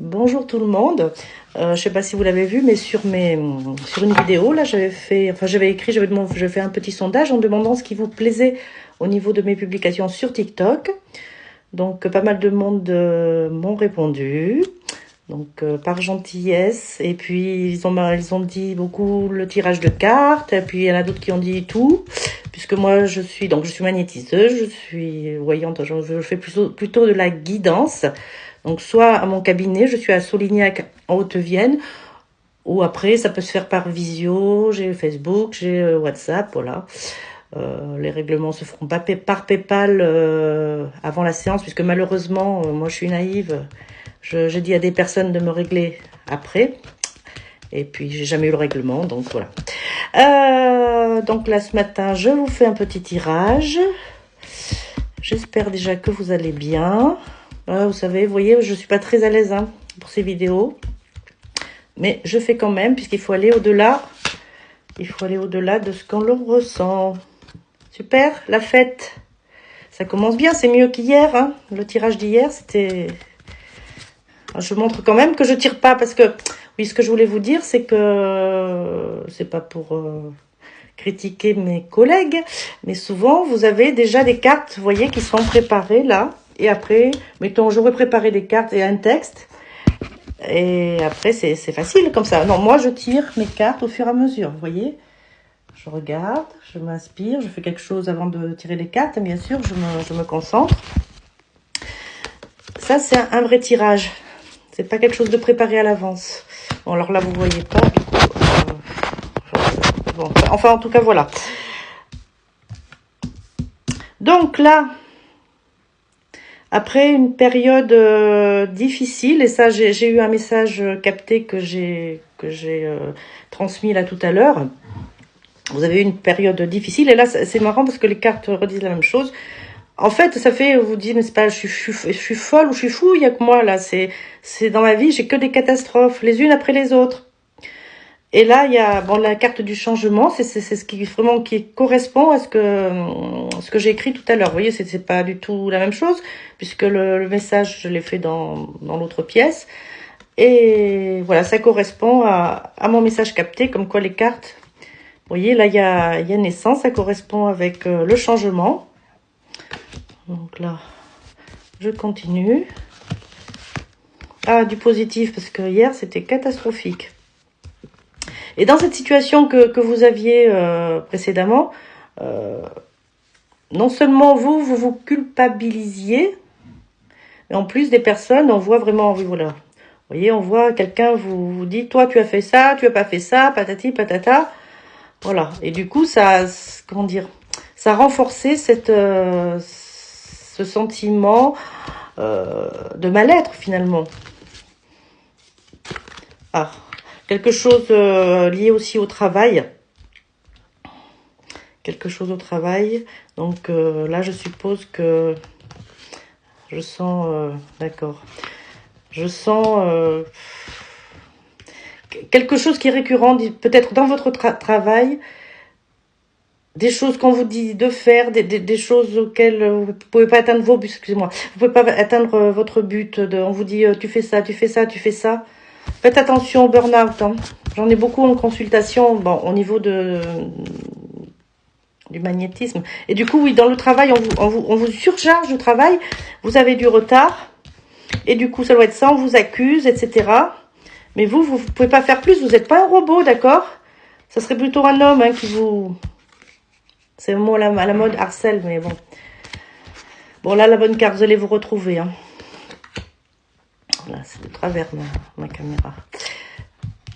Bonjour tout le monde. Je sais pas si vous l'avez vu, mais sur une vidéo là, j'avais fait un petit sondage en demandant ce qui vous plaisait au niveau de mes publications sur TikTok. Donc pas mal de monde m'ont répondu. Donc par gentillesse. Et puis ils ont dit beaucoup le tirage de cartes. Et puis il y en a d'autres qui ont dit tout. Puisque moi je suis magnétiseuse, je suis voyante, je fais plutôt de la guidance. Donc soit à mon cabinet, je suis à Solignac en Haute-Vienne, ou après ça peut se faire par visio, j'ai Facebook, j'ai WhatsApp, voilà. Les règlements se feront pas par PayPal avant la séance, puisque malheureusement, moi je suis naïve, j'ai dit à des personnes de me régler après, et puis j'ai jamais eu le règlement, donc voilà. Donc là ce matin, je vous fais un petit tirage. J'espère déjà que vous allez bien. Vous savez, vous voyez, je suis pas très à l'aise pour ces vidéos. Mais je fais quand même, puisqu'il faut aller au-delà. Il faut aller au-delà de ce qu'on ressent. Super, la fête. Ça commence bien, c'est mieux qu'hier. Le tirage d'hier, c'était... Je montre quand même que je tire pas, parce que... Oui, ce que je voulais vous dire, c'est que... C'est pas pour... critiquer mes collègues, mais souvent vous avez déjà des cartes, vous voyez, qui sont préparées là, et après, mettons, j'aurais préparé des cartes et un texte, et après c'est facile comme ça. Non, moi je tire mes cartes au fur et à mesure, vous voyez, je regarde, je m'inspire, je fais quelque chose avant de tirer les cartes, bien sûr, je me concentre. Ça c'est un vrai tirage, c'est pas quelque chose de préparé à l'avance. Bon, alors là vous voyez pas, du coup, bon, enfin, en tout cas, voilà. Donc là, après une période difficile, et ça, j'ai eu un message capté que j'ai transmis là tout à l'heure. Vous avez eu une période difficile, et là, c'est marrant parce que les cartes redisent la même chose. En fait, ça fait, vous dites, mais c'est pas, je suis folle ou je suis fou, il y a que moi là. C'est dans ma vie, j'ai que des catastrophes, les unes après les autres. Et là, il y a la carte du changement, c'est ce qui vraiment qui correspond à ce que j'ai écrit tout à l'heure. Vous voyez, c'est pas du tout la même chose, puisque le message, je l'ai fait dans l'autre pièce. Et voilà, ça correspond à mon message capté, comme quoi les cartes, vous voyez, là, il y a naissance, ça correspond avec le changement. Donc là, je continue. Ah, du positif, parce que hier, c'était catastrophique. Et dans cette situation que vous aviez précédemment, non seulement vous culpabilisiez, mais en plus des personnes, on voit vraiment, oui, voilà. Vous voyez, on voit quelqu'un vous dit, toi tu as fait ça, tu as pas fait ça, patati patata. Voilà. Et du coup, ça, comment dire, ça a renforcé ce sentiment de mal-être finalement. Ah. Quelque chose lié aussi au travail. Quelque chose au travail. Donc là, je suppose que je sens... d'accord. Je sens quelque chose qui est récurrent, peut-être dans votre travail. Des choses qu'on vous dit de faire, des choses auxquelles vous pouvez pas atteindre vos buts. Excusez-moi. Vous pouvez pas atteindre votre but. On vous dit tu fais ça, tu fais ça, tu fais ça. Faites attention au burn-out. J'en ai beaucoup en consultation, bon, au niveau du magnétisme. Et du coup, oui, dans le travail, on vous surcharge de travail. Vous avez du retard. Et du coup, ça doit être ça, on vous accuse, etc. Mais vous pouvez pas faire plus. Vous n'êtes pas un robot, d'accord? Ça serait plutôt un homme qui vous... C'est un mot à la mode, harcèle, mais bon. Bon, là, la bonne carte, vous allez vous retrouver. Là, c'est de travers ma caméra.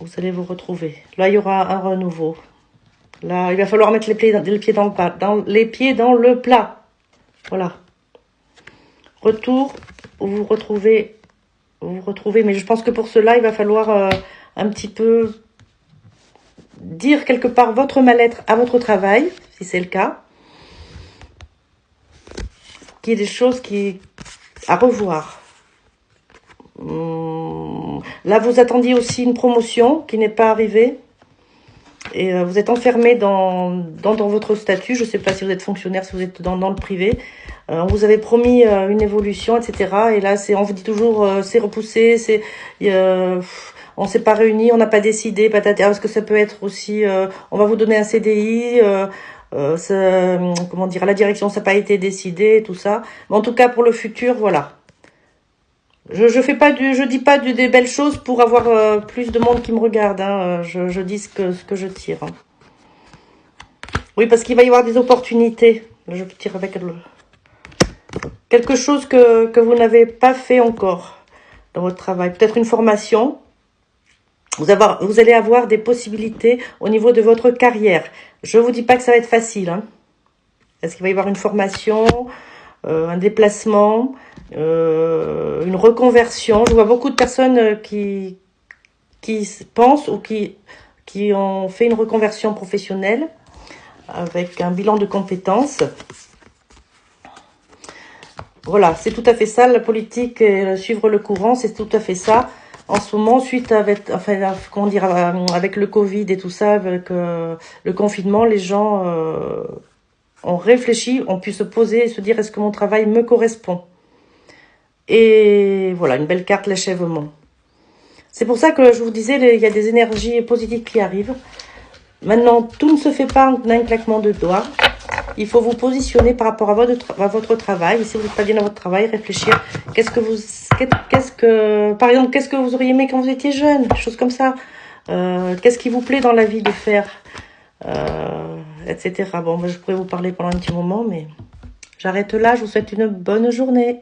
Vous allez vous retrouver. Là, il y aura un renouveau. Là, il va falloir mettre les pieds dans le plat. Voilà. Retour, vous vous retrouvez. Mais je pense que pour cela, il va falloir un petit peu dire quelque part votre mal-être à votre travail, si c'est le cas. Qu'il y ait des choses à revoir. Là, vous attendiez aussi une promotion qui n'est pas arrivée. Et vous êtes enfermé dans votre statut. Je ne sais pas si vous êtes fonctionnaire, si vous êtes dans le privé. On vous avait promis une évolution, etc. Et là, on vous dit toujours, c'est repoussé, on s'est pas réunis, on n'a pas décidé, patata. Parce que ça peut être aussi, on va vous donner un CDI, comment dire, à la direction, ça n'a pas été décidé, tout ça. Mais en tout cas, pour le futur, voilà. Je dis pas des belles choses pour avoir plus de monde qui me regarde. Hein. Je dis ce que je tire. Hein. Oui, parce qu'il va y avoir des opportunités. Je tire avec quelque chose que vous n'avez pas fait encore dans votre travail. Peut-être une formation. Vous allez avoir des possibilités au niveau de votre carrière. Je vous dis pas que ça va être facile. Hein. Est-ce qu'il va y avoir une formation, un déplacement, une reconversion. Je vois beaucoup de personnes qui pensent ou qui ont fait une reconversion professionnelle avec un bilan de compétences. Voilà, c'est tout à fait ça, la politique et suivre le courant, c'est tout à fait ça. En ce moment, suite avec le Covid et tout ça, avec le confinement, les gens ont réfléchi, ont pu se poser et se dire est-ce que mon travail me correspond? Et voilà, une belle carte, l'achèvement. C'est pour ça que je vous disais, il y a des énergies positives qui arrivent. Maintenant, tout ne se fait pas en un claquement de doigts. Il faut vous positionner par rapport à votre travail. Et si vous n'êtes pas bien dans votre travail, réfléchir. Par exemple, qu'est-ce que vous auriez aimé quand vous étiez jeune? Des choses comme ça. Qu'est-ce qui vous plaît dans la vie de faire? Etc. Bon, je pourrais vous parler pendant un petit moment, mais j'arrête là. Je vous souhaite une bonne journée.